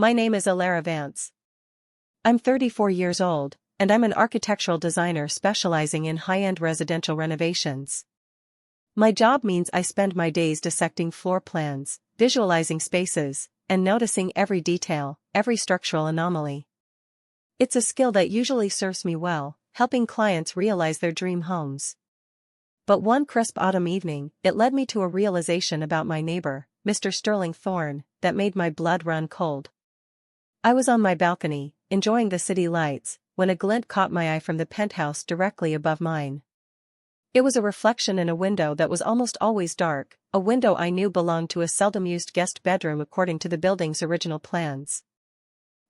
My name is Elara Vance. I'm 34 years old, and I'm an architectural designer specializing in high-end residential renovations. My job means I spend my days dissecting floor plans, visualizing spaces, and noticing every detail, every structural anomaly. It's a skill that usually serves me well, helping clients realize their dream homes. But one crisp autumn evening, it led me to a realization about my neighbor, Mr. Thorne, that made my blood run cold. I was on my balcony, enjoying the city lights, when a glint caught my eye from the penthouse directly above mine. It was a reflection in a window that was almost always dark, a window I knew belonged to a seldom-used guest bedroom according to the building's original plans.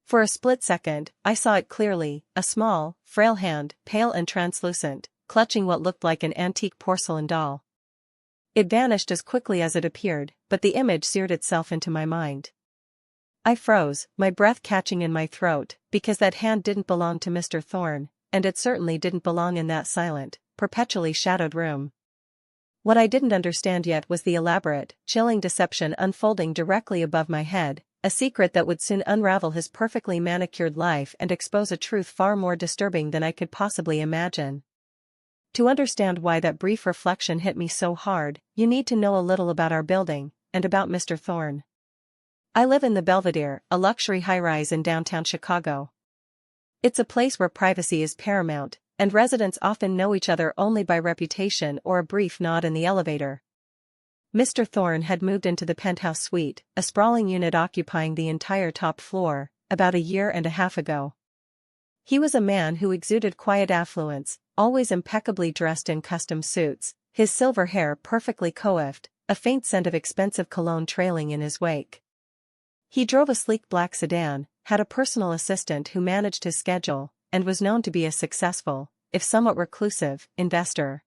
For a split second, I saw it clearly, a small, frail hand, pale and translucent, clutching what looked like an antique porcelain doll. It vanished as quickly as it appeared, but the image seared itself into my mind. I froze, my breath catching in my throat, because that hand didn't belong to Mr. Thorne, and it certainly didn't belong in that silent, perpetually shadowed room. What I didn't understand yet was the elaborate, chilling deception unfolding directly above my head, a secret that would soon unravel his perfectly manicured life and expose a truth far more disturbing than I could possibly imagine. To understand why that brief reflection hit me so hard, you need to know a little about our building, and about Mr. Thorne. I live in the Belvedere, a luxury high-rise in downtown Chicago. It's a place where privacy is paramount, and residents often know each other only by reputation or a brief nod in the elevator. Mr. Thorne had moved into the penthouse suite, a sprawling unit occupying the entire top floor, about 1.5 years ago. He was a man who exuded quiet affluence, always impeccably dressed in custom suits, his silver hair perfectly coiffed, a faint scent of expensive cologne trailing in his wake. He drove a sleek black sedan, had a personal assistant who managed his schedule, and was known to be a successful, if somewhat reclusive, investor.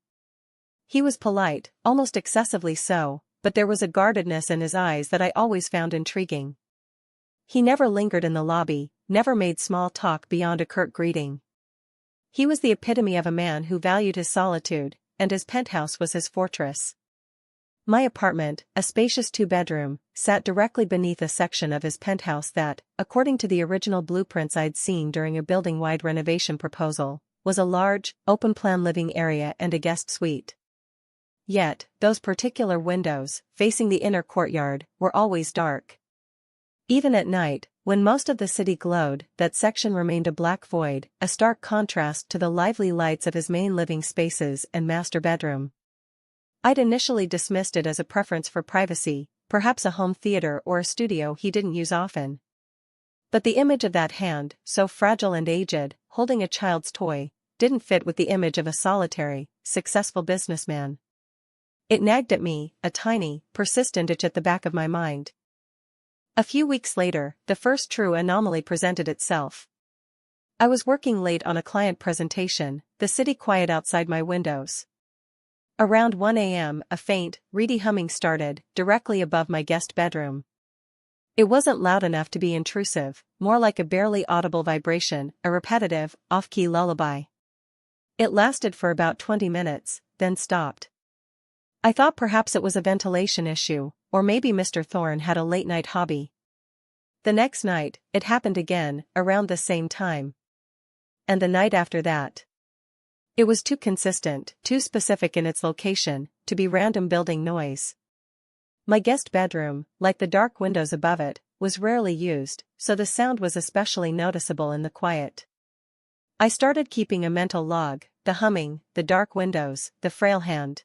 He was polite, almost excessively so, but there was a guardedness in his eyes that I always found intriguing. He never lingered in the lobby, never made small talk beyond a curt greeting. He was the epitome of a man who valued his solitude, and his penthouse was his fortress. My apartment, a spacious 2-bedroom, sat directly beneath a section of his penthouse that, according to the original blueprints I'd seen during a building-wide renovation proposal, was a large, open-plan living area and a guest suite. Yet, those particular windows, facing the inner courtyard, were always dark. Even at night, when most of the city glowed, that section remained a black void, a stark contrast to the lively lights of his main living spaces and master bedroom. I'd initially dismissed it as a preference for privacy, perhaps a home theater or a studio he didn't use often. But the image of that hand, so fragile and aged, holding a child's toy, didn't fit with the image of a solitary, successful businessman. It nagged at me, a tiny, persistent itch at the back of my mind. A few weeks later, the first true anomaly presented itself. I was working late on a client presentation, the city quiet outside my windows. Around 1 a.m., a faint, reedy humming started, directly above my guest bedroom. It wasn't loud enough to be intrusive, more like a barely audible vibration, a repetitive, off-key lullaby. It lasted for about 20 minutes, then stopped. I thought perhaps it was a ventilation issue, or maybe Mr. Thorne had a late-night hobby. The next night, it happened again, around the same time. And the night after that. It was too consistent, too specific in its location, to be random building noise. My guest bedroom, like the dark windows above it, was rarely used, so the sound was especially noticeable in the quiet. I started keeping a mental log, the humming, the dark windows, the frail hand.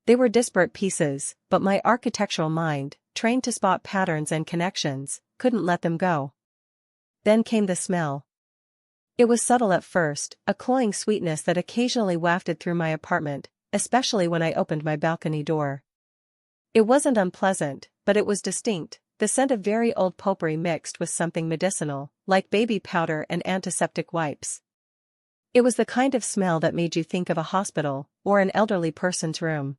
They were disparate pieces, but my architectural mind, trained to spot patterns and connections, couldn't let them go. Then came the smell. It was subtle at first, a cloying sweetness that occasionally wafted through my apartment, especially when I opened my balcony door. It wasn't unpleasant, but it was distinct, the scent of very old potpourri mixed with something medicinal, like baby powder and antiseptic wipes. It was the kind of smell that made you think of a hospital, or an elderly person's room.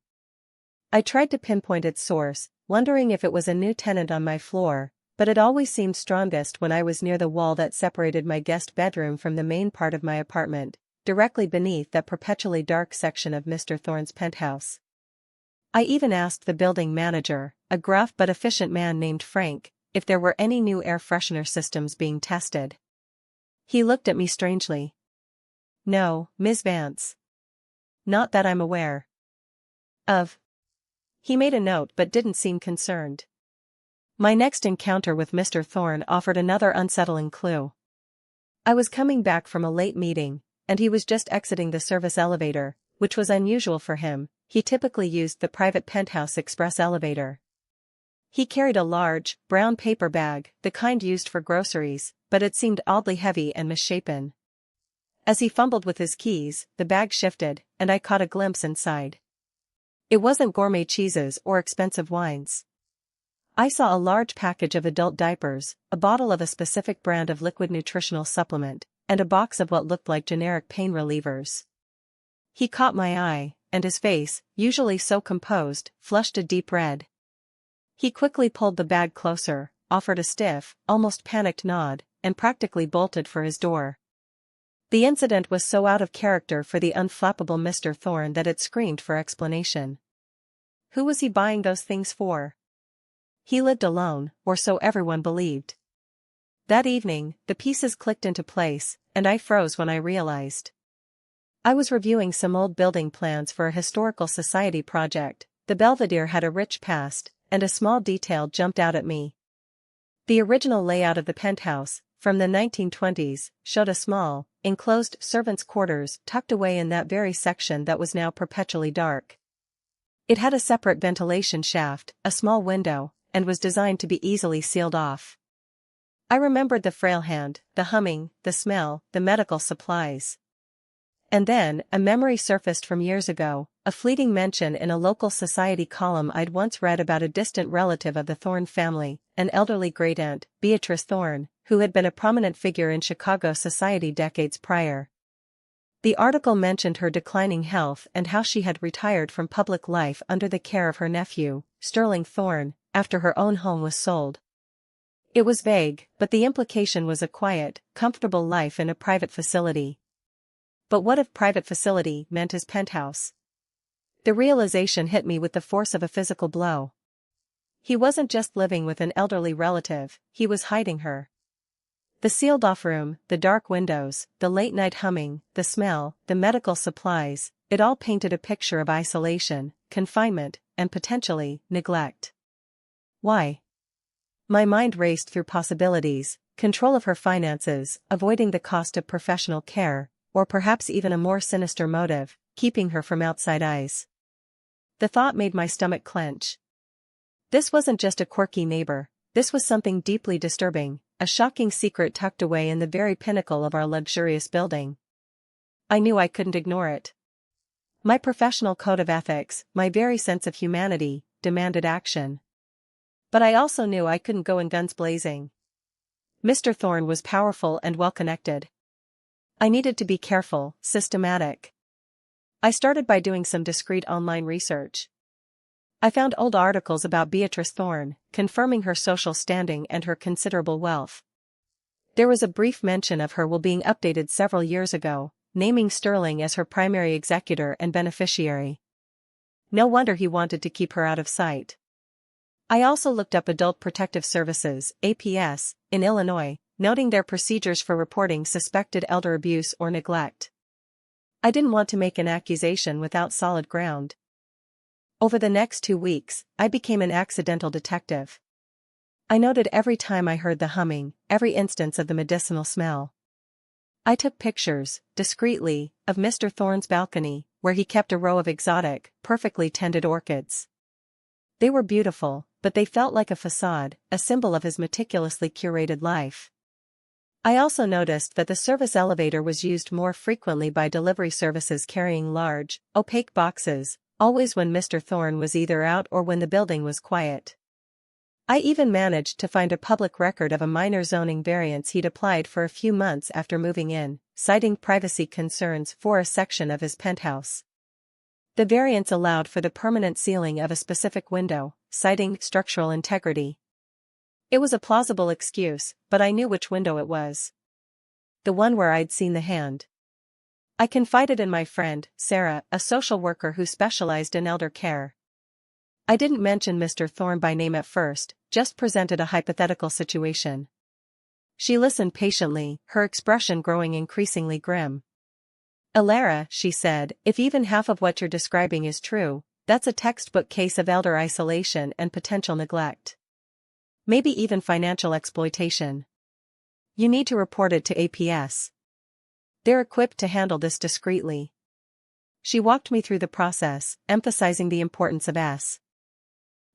I tried to pinpoint its source, wondering if it was a new tenant on my floor, but it always seemed strongest when I was near the wall that separated my guest bedroom from the main part of my apartment, directly beneath that perpetually dark section of Mr. Thorne's penthouse. I even asked the building manager, a gruff but efficient man named Frank, if there were any new air freshener systems being tested. He looked at me strangely. "No, Ms. Vance. Not that I'm aware of." He made a note but didn't seem concerned. My next encounter with Mr. Thorne offered another unsettling clue. I was coming back from a late meeting, and he was just exiting the service elevator, which was unusual for him. He typically used the private Penthouse express elevator. He carried a large, brown paper bag, the kind used for groceries, but it seemed oddly heavy and misshapen. As he fumbled with his keys, the bag shifted, and I caught a glimpse inside. It wasn't gourmet cheeses or expensive wines. I saw a large package of adult diapers, a bottle of a specific brand of liquid nutritional supplement, and a box of what looked like generic pain relievers. He caught my eye, and his face, usually so composed, flushed a deep red. He quickly pulled the bag closer, offered a stiff, almost panicked nod, and practically bolted for his door. The incident was so out of character for the unflappable Mr. Thorne that it screamed for explanation. Who was he buying those things for? He lived alone, or so everyone believed. That evening, the pieces clicked into place, and I froze when I realized. I was reviewing some old building plans for a historical society project. The Belvedere had a rich past, and a small detail jumped out at me. The original layout of the Penthouse, from the 1920s, showed a small, enclosed servants' quarters tucked away in that very section that was now perpetually dark. It had a separate ventilation shaft, a small window, and was designed to be easily sealed off. I remembered the frail hand, the humming, the smell, the medical supplies. And then, a memory surfaced from years ago, a fleeting mention in a local society column I'd once read about a distant relative of the Thorne family, an elderly great-aunt, Beatrice Thorne, who had been a prominent figure in Chicago society decades prior. The article mentioned her declining health and how she had retired from public life under the care of her nephew, Sterling Thorne, after her own home was sold. It was vague, but the implication was a quiet, comfortable life in a private facility. But what if private facility meant his penthouse? The realization hit me with the force of a physical blow. He wasn't just living with an elderly relative, he was hiding her. The sealed-off room, the dark windows, the late-night humming, the smell, the medical supplies, it all painted a picture of isolation, confinement, and potentially, neglect. Why? My mind raced through possibilities: control of her finances, avoiding the cost of professional care, or perhaps even a more sinister motive, keeping her from outside eyes. The thought made my stomach clench. This wasn't just a quirky neighbor, this was something deeply disturbing, a shocking secret tucked away in the very pinnacle of our luxurious building. I knew I couldn't ignore it. My professional code of ethics, my very sense of humanity, demanded action. But I also knew I couldn't go in guns blazing. Mr. Thorne was powerful and well-connected. I needed to be careful, systematic. I started by doing some discreet online research. I found old articles about Beatrice Thorne, confirming her social standing and her considerable wealth. There was a brief mention of her will being updated several years ago, naming Sterling as her primary executor and beneficiary. No wonder he wanted to keep her out of sight. I also looked up Adult Protective Services, APS, in Illinois, noting their procedures for reporting suspected elder abuse or neglect. I didn't want to make an accusation without solid ground. Over the next 2 weeks, I became an accidental detective. I noted every time I heard the humming, every instance of the medicinal smell. I took pictures, discreetly, of Mr. Thorne's balcony, where he kept a row of exotic, perfectly tended orchids. They were beautiful, but they felt like a facade, a symbol of his meticulously curated life. I also noticed that the service elevator was used more frequently by delivery services carrying large, opaque boxes, always when Mr. Thorne was either out or when the building was quiet. I even managed to find a public record of a minor zoning variance he'd applied for a few months after moving in, citing privacy concerns for a section of his penthouse. The variance allowed for the permanent sealing of a specific window, citing structural integrity. It was a plausible excuse, but I knew which window it was. The one where I'd seen the hand. I confided in my friend, Sarah, a social worker who specialized in elder care. I didn't mention Mr. Thorne by name at first, just presented a hypothetical situation. She listened patiently, her expression growing increasingly grim. "Elara," she said, "if even half of what you're describing is true, that's a textbook case of elder isolation and potential neglect. Maybe even financial exploitation. You need to report it to APS. They're equipped to handle this discreetly." She walked me through the process, emphasizing the importance of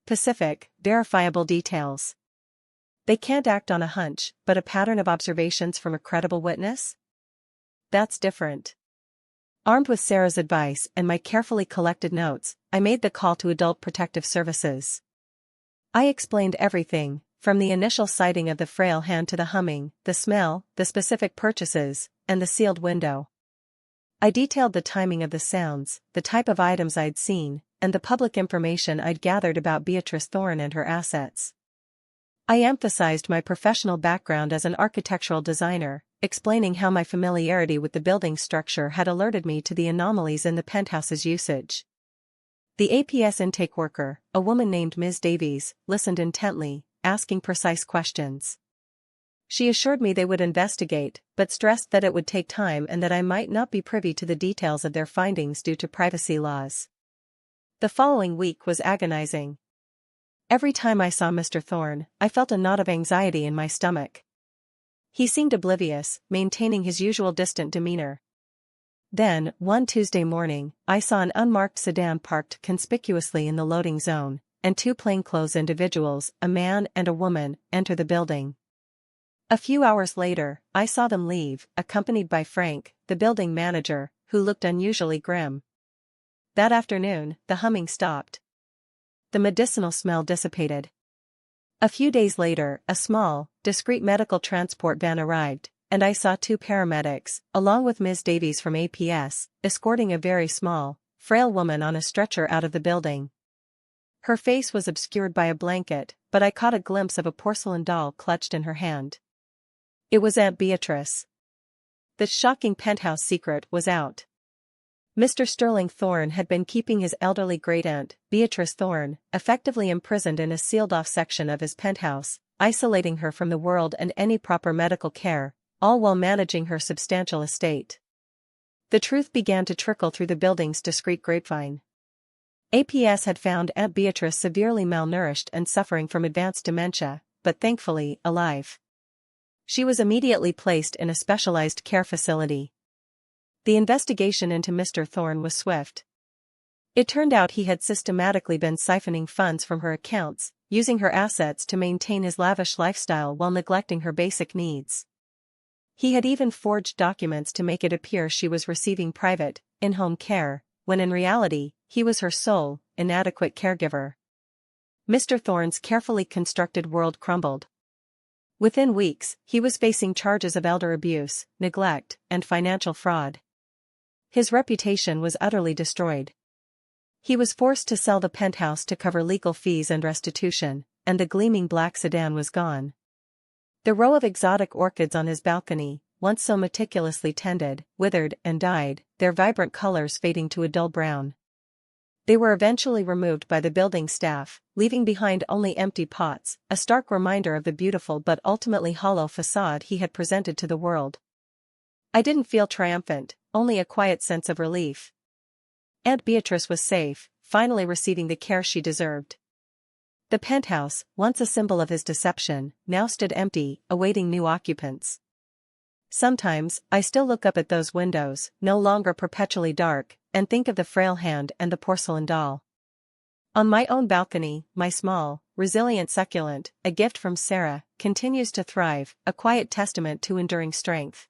specific, verifiable details. They can't act on a hunch, but a pattern of observations from a credible witness? That's different. Armed with Sarah's advice and my carefully collected notes, I made the call to Adult Protective Services. I explained everything, from the initial sighting of the frail hand to the humming, the smell, the specific purchases, and the sealed window. I detailed the timing of the sounds, the type of items I'd seen, and the public information I'd gathered about Beatrice Thorne and her assets. I emphasized my professional background as an architectural designer, explaining how my familiarity with the building structure had alerted me to the anomalies in the penthouse's usage. The APS intake worker, a woman named Ms. Davies, listened intently, asking precise questions. She assured me they would investigate, but stressed that it would take time and that I might not be privy to the details of their findings due to privacy laws. The following week was agonizing. Every time I saw Mr. Thorne, I felt a knot of anxiety in my stomach. He seemed oblivious, maintaining his usual distant demeanor. Then, one Tuesday morning, I saw an unmarked sedan parked conspicuously in the loading zone, and two plainclothes individuals, a man and a woman, enter the building. A few hours later, I saw them leave, accompanied by Frank, the building manager, who looked unusually grim. That afternoon, the humming stopped. The medicinal smell dissipated. A few days later, a small, discreet medical transport van arrived, and I saw two paramedics, along with Ms. Davies from APS, escorting a very small, frail woman on a stretcher out of the building. Her face was obscured by a blanket, but I caught a glimpse of a porcelain doll clutched in her hand. It was Aunt Beatrice. The shocking penthouse secret was out. Mr. Sterling Thorne had been keeping his elderly great-aunt, Beatrice Thorne, effectively imprisoned in a sealed-off section of his penthouse, isolating her from the world and any proper medical care, all while managing her substantial estate. The truth began to trickle through the building's discreet grapevine. APS had found Aunt Beatrice severely malnourished and suffering from advanced dementia, but thankfully, alive. She was immediately placed in a specialized care facility. The investigation into Mr. Thorne was swift. It turned out he had systematically been siphoning funds from her accounts, using her assets to maintain his lavish lifestyle while neglecting her basic needs. He had even forged documents to make it appear she was receiving private, in-home care, when in reality, he was her sole, inadequate caregiver. Mr. Thorne's carefully constructed world crumbled. Within weeks, he was facing charges of elder abuse, neglect, and financial fraud. His reputation was utterly destroyed. He was forced to sell the penthouse to cover legal fees and restitution, and the gleaming black sedan was gone. The row of exotic orchids on his balcony, once so meticulously tended, withered and died, their vibrant colors fading to a dull brown. They were eventually removed by the building staff, leaving behind only empty pots, a stark reminder of the beautiful but ultimately hollow facade he had presented to the world. I didn't feel triumphant, only a quiet sense of relief. Aunt Beatrice was safe, finally receiving the care she deserved. The penthouse, once a symbol of his deception, now stood empty, awaiting new occupants. Sometimes, I still look up at those windows, no longer perpetually dark, and think of the frail hand and the porcelain doll. On my own balcony, my small, resilient succulent, a gift from Sarah, continues to thrive, a quiet testament to enduring strength.